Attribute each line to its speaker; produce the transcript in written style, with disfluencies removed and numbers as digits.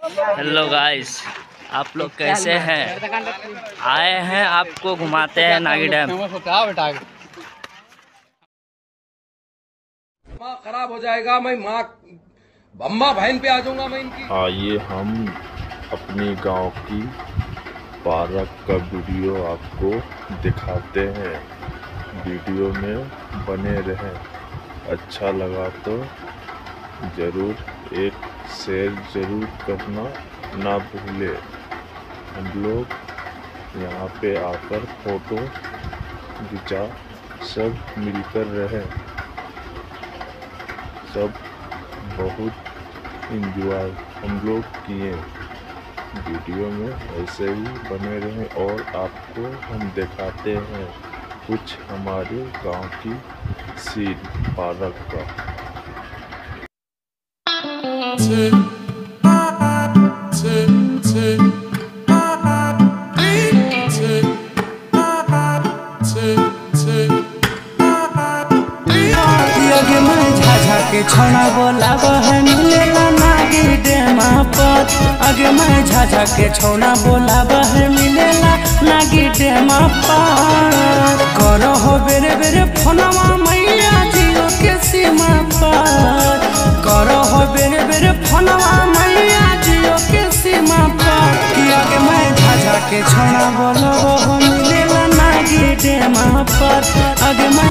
Speaker 1: Hello guys, आप लोग कैसे हैं? आए हैं आपको घुमाते हैं नागी डैम।
Speaker 2: खराब हो जाएगा, मैं माँ अम्मा बहन पे आ जाऊंगा मैं इनकी।
Speaker 3: आइए हम अपनी गांव की पार्क का वीडियो आपको दिखाते हैं। वीडियो में बने रहें। अच्छा लगा तो ज़रूर एक शेयर ज़रूर करना ना भूलें। हम लोग यहाँ पे आकर फ़ोटो खिंचा सब मिलकर रहें। सब बहुत इंजॉय हम लोग किए। वीडियो में ऐसे ही बने रहें और आपको हम दिखाते हैं कुछ हमारे गांव की सीन पार्क का।
Speaker 4: के छौना बोलाब है मिलेला नागी डैम पर। आगे मैं झाझा के छौना बोलाब है मिलेला नागी डैम पर। करो हो बेरे बेरे फोनवा मैया जियो के सीमा पर। करो हो बेरे बेरे फोनवा मैया जियो के सीमा पर। कि आगे मैं झाझा के छौना बोलाब हो मिलेला नागी डैम पर। आगे मैं